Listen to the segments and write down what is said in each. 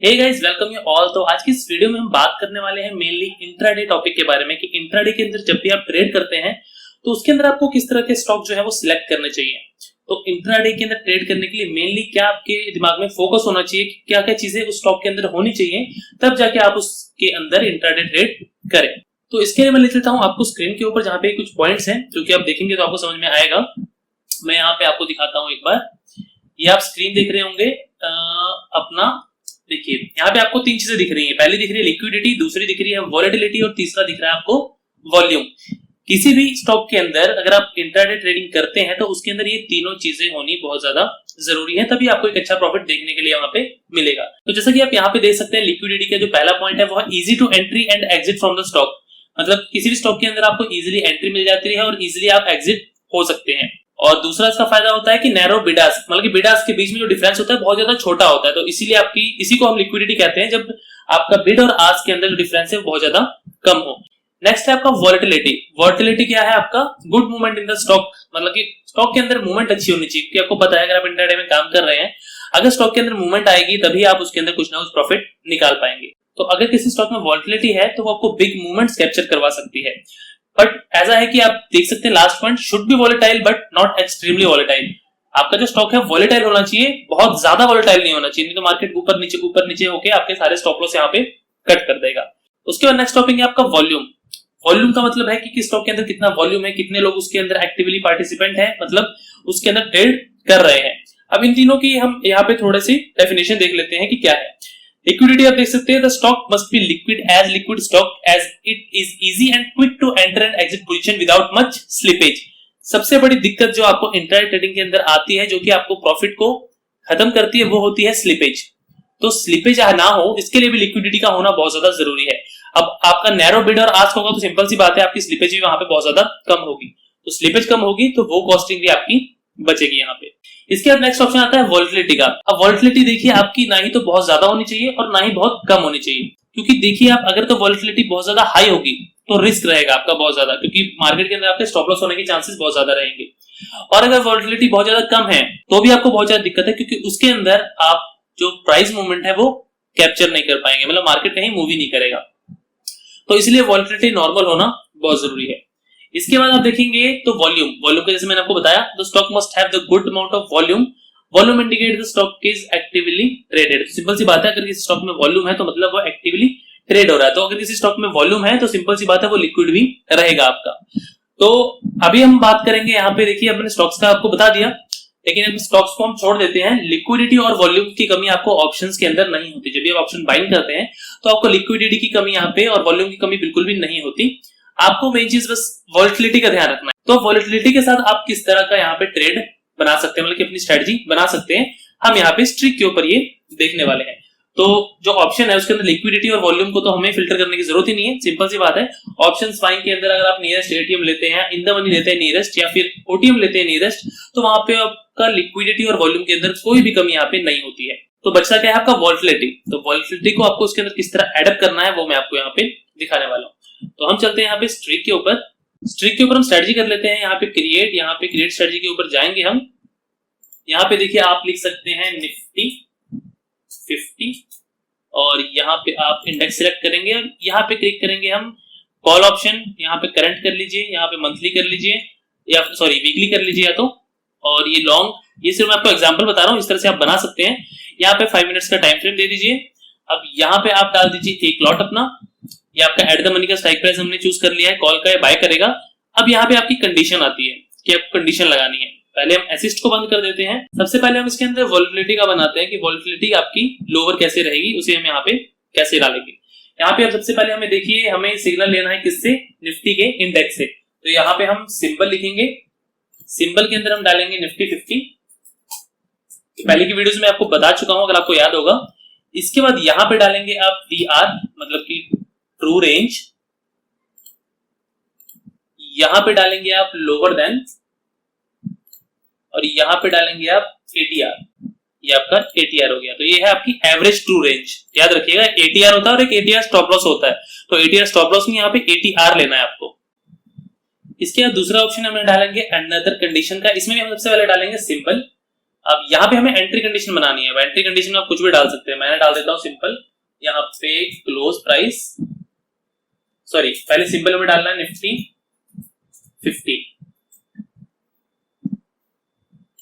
Hey guys, welcome you all. तो आज की इस वीडियो में हम बात करने वाले हैं मेनली इंट्राडे टॉपिक के बारे में कि इंट्राडे के अंदर जब भी आप ट्रेड करते हैं तो उसके अंदर आपको किस तरह के स्टॉक जो है वो सिलेक्ट करने चाहिए। तो इंट्राडे के अंदर ट्रेड करने के लिए मेनली क्या आपके दिमाग में फोकस होना चाहिए कि क्या क्या चीजें उस स्टॉक के अंदर होनी चाहिए, तब जाके आप उसके अंदर इंट्राडे ट्रेड करें। तो इसके लिए मैं लिख लेता हूं आपको स्क्रीन के ऊपर जहां पे कुछ पॉइंट्स हैं जो कि आप देखेंगे तो आपको समझ में आएगा। मैं यहाँ पे आपको दिखाता हूं एक बार। ये आप स्क्रीन देख रहे होंगे अपना। देखिए यहाँ पे आपको तीन चीजें दिख रही हैं। पहली दिख रही है लिक्विडिटी, दूसरी दिख रही है वॉलेटिलिटी और तीसरा दिख रहा है आपको वॉल्यूम। किसी भी स्टॉक के अंदर अगर आप इंट्राडे ट्रेडिंग करते हैं तो उसके अंदर ये तीनों चीजें होनी बहुत ज्यादा जरूरी है, तभी आपको एक अच्छा प्रॉफिट देखने के लिए वहां पे मिलेगा। तो जैसा कि आप यहाँ पे देख सकते हैं, लिक्विडिटी का जो पहला पॉइंट है वो है easy to entry and exit from the stock. मतलब किसी भी स्टॉक के अंदर आपको इजिली एंट्री मिल जाती है और इजिली आप एग्जिट हो सकते हैं। और दूसरा इसका फायदा होता है कि नैरो बिड आस्क, मतलब कि बिड आस्क के बीच में जो डिफरेंस होता है बहुत ज्यादा छोटा होता है, तो इसीलिए आपकी इसी को हम लिक्विडिटी कहते हैं, जब आपका बिड और आस्क के अंदर जो डिफरेंस है वो बहुत ज्यादा कम हो। नेक्स्ट है आपका वॉलेटिलिटी। वॉलेटिलिटी क्या है? आपका good movement in the stock, मतलब कि स्टॉक के अंदर मूवमेंट अच्छी होनी चाहिए। क्योंकि आपको पता है अगर आप इंट्राडे में काम कर रहे हैं, अगर स्टॉक के अंदर मूवमेंट आएगी तभी आप उसके अंदर कुछ ना कुछ प्रॉफिट निकाल पाएंगे। तो अगर किसी स्टॉक में वॉलेटिलिटी है तो वो आपको बिग मूवमेंट्स कैप्चर करवा सकती है। बट ऐसा है कि आप देख सकते हैं last point, should be volatile but not extremely volatile. आपका जो स्टॉक है वॉलेटाइल होना चाहिए, बहुत ज्यादा वॉलेटाइल नहीं होना चाहिए, नहीं तो मार्केट ऊपर नीचे होकर आपके सारे स्टॉप लॉस यहाँ पे कट कर देगा। उसके बाद नेक्स्ट टॉपिक है आपका वॉल्यूम। वॉल्यूम का मतलब है कि किस स्टॉक के अंदर कितना वॉल्यूम है, कितने लोग उसके अंदर एक्टिवली पार्टिसिपेंट है, मतलब उसके अंदर ट्रेड कर रहे हैं। अब इन तीनों की हम यहाँ पे थोड़े सी डेफिनेशन देख लेते हैं कि क्या है। लिक्विडिटी आप देख सकते हैं, the stock must be liquid as liquid stock as it is easy and quick to enter and exit position without much slippage. सबसे बड़ी दिक्कत जो आपको इंट्राडे ट्रेडिंग के अंदर आती है, जो कि आपको प्रॉफिट को खत्म करती है, वो होती है स्लिपेज। तो स्लिपेज ना हो इसके लिए भी लिक्विडिटी का होना बहुत ज्यादा जरूरी है। अब आपका नैरो बिड और आस्क होगा तो सिंपल सी बात है आपकी स्लिपेज भी वहां पे बहुत ज्यादा कम होगी। तो स्लिपेज कम होगी तो वो कॉस्टिंग भी आपकी बचेगी यहाँ पे। इसके बाद नेक्स्ट ऑप्शन आता है वॉलेटिलिटी का। अब वॉलेटिलिटी देखिए आपकी ना ही तो बहुत ज्यादा होनी चाहिए और ना ही बहुत कम होनी चाहिए, क्योंकि देखिए आप अगर तो वॉलेटिलिटी बहुत ज्यादा हाई होगी तो रिस्क रहेगा आपका बहुत ज्यादा, क्योंकि मार्केट के अंदर आपके स्टॉप लॉस होने के चांसेस बहुत ज्यादा रहेंगे। और अगर वॉलेटिलिटी बहुत ज्यादा कम है तो भी आपको बहुत ज्यादा दिक्कत है, क्योंकि उसके अंदर आप जो प्राइस मूवमेंट है वो कैप्चर नहीं कर पाएंगे, मतलब मार्केट कहीं मूव ही नहीं करेगा। तो इसलिए वॉलेटिलिटी नॉर्मल होना बहुत जरूरी है। इसके बाद आप देखेंगे तो वॉल्यूम। वॉल्यूम का जैसे मैंने आपको बताया, the stock must have the good amount of volume. Volume indicate the stock is actively traded. Simple सी बात है, अगर किसी स्टॉक में वॉल्यूम है तो मतलब वो एक्टिवली ट्रेड हो रहा है। तो अगर किसी स्टॉक में वॉल्यूम है तो सिंपल सी बात है वो लिक्विड भी रहेगा आपका। तो अभी हम बात करेंगे यहाँ पे, देखिए अपने स्टॉक्स का आपको बता दिया, लेकिन अब स्टॉक्स को हम छोड़ देते हैं। लिक्विडिटी और वॉल्यूम की कमी आपको ऑप्शंस के अंदर नहीं होती। जब भी आप ऑप्शन बाइंग करते हैं तो आपको लिक्विडिटी की कमी यहाँ पे और वॉल्यूम की कमी बिल्कुल भी नहीं होती। आपको मेन चीज बस वॉलेटिलिटी का ध्यान रखना है। तो वॉलेटिलिटी के साथ आप किस तरह का यहाँ पे ट्रेड बना सकते हैं, मतलब कि अपनी स्ट्रेटजी बना सकते हैं, हम यहाँ पे स्ट्रिक के ऊपर ये देखने वाले हैं। तो जो ऑप्शन है उसके अंदर लिक्विडिटी और वॉल्यूम को तो हमें फिल्टर करने की जरूरत ही नहीं है, सिंपल सी बात है। ऑप्शंस बाइंग के अंदर अगर आप नियरेस्ट एटीएम लेते हैं, इन द मनी लेते हैं नियरेस्ट, या फिर ओटीएम लेते हैं नियरेस्ट, तो वहां पे आपका लिक्विडिटी और वॉल्यूम के अंदर कोई भी कमी यहाँ पे नहीं होती है। तो बचता क्या है आपका वॉलेटिलिटी। तो वॉलेटिलिटी को आपको उसके अंदर किस तरह एडअप करना है वो मैं आपको यहाँ पे दिखाने वाला हूँ। तो हम चलते हैं यहाँ पे स्ट्रिक के ऊपर। स्ट्रिक के ऊपर हम स्ट्रेटजी कर लेते हैं। यहाँ पे क्रिएट स्ट्रेटजी के ऊपर जाएंगे हम। यहाँ पे देखिए आप लिख सकते हैं निफ्टी 50 और यहाँ पे आप इंडेक्स सिलेक्ट करेंगे। यहाँ पे क्लिक करेंगे हम कॉल ऑप्शन, यहाँ पे करंट कर लीजिए, यहाँ पे मंथली कर लीजिए, या सॉरी वीकली कर लीजिए या तो। और ये लॉन्ग, ये सिर्फ मैं आपको एग्जांपल बता रहा हूँ, इस तरह से आप बना सकते हैं। यहाँ पे 5 मिनट्स का टाइम फ्रेम दे दीजिए। अब यहाँ पे आप डाल दीजिए एक लॉट अपना। ये आपका एट द मनी का स्ट्राइक प्राइस हमने चूज कर लिया है, कॉल का बाय करेगा। अब यहाँ पे आपकी कंडीशन आती है कि आपको कंडीशन लगानी है। पहले हम असिस्ट को बंद कर देते हैं। सबसे पहले हम इसके अंदर वॉलेटिलिटी का बनाते हैं कि वॉलेटिलिटी आपकी लोअर कैसे रहेगी, उसे हम यहाँ पे कैसे डालेंगे। यहाँ पे अब सबसे पहले हमें देखिए हमें सिग्नल लेना है किससे, निफ्टी के इंडेक्स से। तो यहाँ पे हम सिंबल लिखेंगे, सिंबल के अंदर हम डालेंगे निफ्टी 50। पहले की वीडियोस में आपको बता चुका हूं अगर आपको याद होगा। इसके बाद यहाँ पे डालेंगे आप TR, मतलब कि ट्रू रेंज। यहां पे डालेंगे आप लोअर देन, और यहां पे डालेंगे आप ATR। ये आपका ATR हो गया। तो ये है आपकी एवरेज ट्रू रेंज। याद रखिएगा ATR होता है और एक ATR स्टॉप लॉस होता है। तो ATR स्टॉप लॉस में यहाँ पे ATR लेना है आपको। इसके बाद दूसरा ऑप्शन हम डालेंगे अनदर कंडीशन का। इसमें भी हम सबसे पहले डालेंगे सिंबल। अब यहाँ पे हमें एंट्री कंडीशन बनानी है। एंट्री कंडीशन में आप कुछ भी डाल सकते हैं, मैंने डाल देता हूँ सिंपल, यहाँ पे क्लोज प्राइस, सॉरी पहले सिंपल में डालना है निफ्टी 50,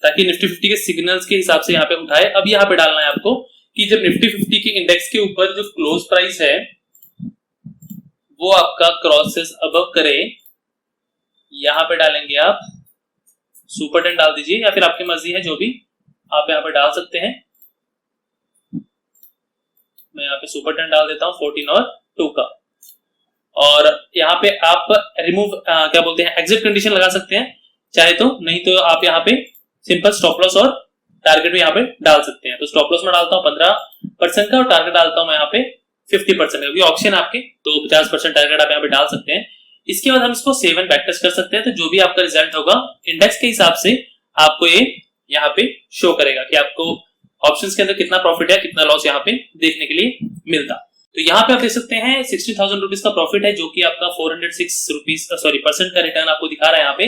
ताकि निफ्टी 50 के सिग्नल्स के हिसाब से यहाँ पे उठाए। अब यहाँ पे डालना है आपको कि जब निफ्टी 50 के इंडेक्स के ऊपर जो क्लोज प्राइस है वो आपका क्रॉसेस अबव करे, यहाँ पे डालेंगे आप सुपर 10 डाल दीजिए, या फिर आपकी मर्जी है जो भी आप यहाँ पे डाल सकते हैं। मैं यहाँ पे सुपर 10 डाल देता हूँ 14 और 2 का। और यहाँ पे आप रिमूव क्या बोलते हैं एग्जिट कंडीशन लगा सकते हैं चाहे तो, नहीं तो आप यहाँ पे सिंपल स्टॉप लॉस और टारगेट भी यहाँ पे डाल सकते हैं। तो स्टॉप लॉस में डालता हूँ 15% का और टारगेट डालता हूँ मैं यहाँ पे 50% का, क्योंकि ऑप्शन आपके तो 50% टारगेट आप यहाँ पे डाल सकते हैं। इसके बाद हम इसको सेव एंड बैक टेस्ट कर सकते हैं, तो जो भी आपका रिजल्ट होगा इंडेक्स के हिसाब से आपको ये यहाँ पे शो करेगा कि आपको ऑप्शंस के अंदर कितना प्रॉफिट है कितना लॉस यहाँ पे देखने के लिए मिलता। तो यहाँ पे आप देख सकते हैं 60,000 रुपीज का प्रॉफिट है, जो कि आपका 406 रुपीज परसेंट का रिटर्न आपको दिखा रहा है यहाँ पे।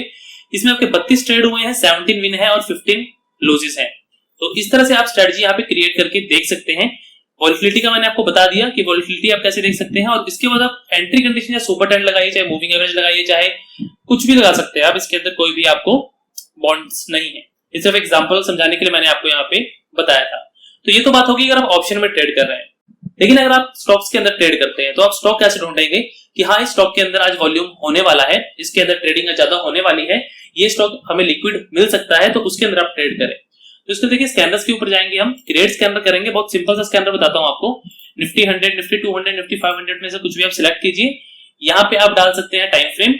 इसमें आपके 32 ट्रेड हुए हैं, 17 विन है और 15 लॉसेस हैं। तो इस तरह से आप स्ट्रेटजी यहाँ पे क्रिएट करके देख सकते हैं। वॉलेटिलिटी का मैंने आपको बता दिया कि वॉलेटिलिटी आप कैसे देख सकते हैं, और इसके बाद आप एंट्री कंडीशन या सुपर 10 लगाइए, चाहे मूविंग एवरेज लगाइए, चाहे कुछ भी लगा सकते हैं आप। इसके अंदर कोई भी आपको बॉन्ड्स नहीं है, ये सिर्फ एग्जांपल समझाने के लिए मैंने आपको यहाँ पे बताया था। तो ये तो बात होगी अगर आप ऑप्शन में ट्रेड कर रहे हैं, लेकिन अगर आप स्टॉक्स के अंदर ट्रेड करते हैं तो आप स्टॉक कैसे ढूंढेंगे कि हाँ इस स्टॉक के अंदर आज वॉल्यूम होने वाला है, इसके अंदर ट्रेडिंग ज्यादा होने वाली है, ये स्टॉक हमें लिक्विड मिल सकता है, तो उसके अंदर आप ट्रेड करें। तो इसको देखिए स्कैनर्स के ऊपर जाएंगे, हम क्रिएट स्कैनर करेंगे। बहुत सिंपल सा स्कैनर बताता हूं आपको, निफ्टी 100, निफ्टी 200, निफ्टी 500 में से कुछ भी आप सिलेक्ट कीजिए। यहाँ पे आप डाल सकते हैं टाइम फ्रेम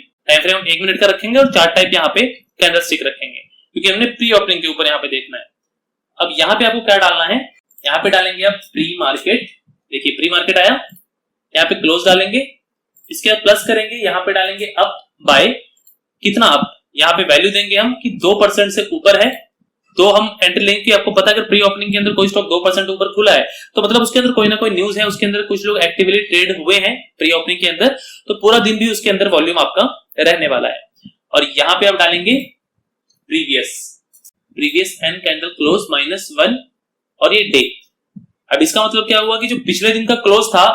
हम 1 मिनट का रखेंगे और चार्ट टाइप यहाँ पे कैंडल स्टिक रखेंगे, क्योंकि हमने प्री ओपनिंग के ऊपर यहाँ पे देखना है। अब यहाँ पे आपको क्या डालना है, यहाँ पे डालेंगे आप प्री मार्केट, देखिए प्री मार्केट आया, यहाँ पे क्लोज डालेंगे, इसके बाद प्लस करेंगे, यहाँ पे डालेंगे अप बाय, कितना अप, यहाँ पे वैल्यू देंगे हम कि 2% से ऊपर है तो हम एंट्री लेंगे। कि आपको पता है अगर प्री ओपनिंग के अंदर कोई स्टॉक 2% ऊपर खुला है तो मतलब उसके अंदर कोई ना कोई न्यूज है, उसके अंदर कुछ लोग एक्टिवली ट्रेड हुए हैं प्री ओपनिंग के अंदर, तो पूरा दिन भी उसके अंदर वॉल्यूम आपका रहने वाला है। और यहाँ पे आप डालेंगे प्रीवियस एंड कैंडल क्लोज -1 और ये डे। अब इसका मतलब क्या हुआ कि जो पिछले दिन का क्लोज था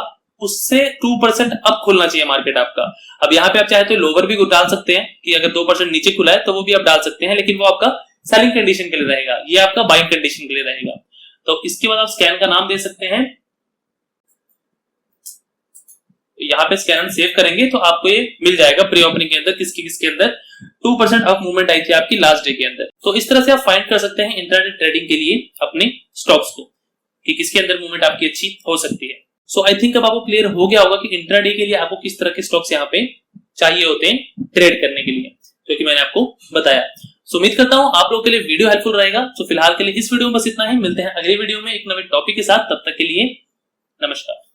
उससे 2% अप खुलना चाहिए मार्केट आपका। अब यहाँ पे आप चाहे तो लोअर भी डाल सकते हैं कि अगर 2% नीचे खुला है तो वो भी आप डाल सकते हैं, लेकिन वो आपका सेलिंग कंडीशन के लिए रहेगा, ये आपका बाइंग कंडीशन के लिए रहेगा। तो इसके बाद आप स्कैन का नाम दे सकते हैं, यहाँ पे स्कैन सेव करेंगे तो आपको ये मिल जाएगा प्री ओपनिंग के अंदर किसके अंदर 2% अप मूवमेंट आई थी आपकी लास्ट डे के अंदर। तो इस तरह से आप फाइंड कर सकते हैं इंट्राडे ट्रेडिंग के लिए अपने स्टॉक्स को कि किसके अंदर मूवमेंट आपकी अच्छी हो सकती है। सो आई थिंक अब आपको क्लियर हो गया होगा कि इंट्राडे के लिए आपको किस तरह के स्टॉक्स यहाँ पे चाहिए होते हैं ट्रेड करने के लिए, जो कि मैंने आपको बताया। सो उम्मीद करता हूं आप लोगों के लिए वीडियो हेल्पफुल रहेगा। सो फिलहाल के लिए इस वीडियो में बस इतना ही, मिलते हैं अगले वीडियो में एक नए टॉपिक के साथ, तब तक के लिए नमस्कार।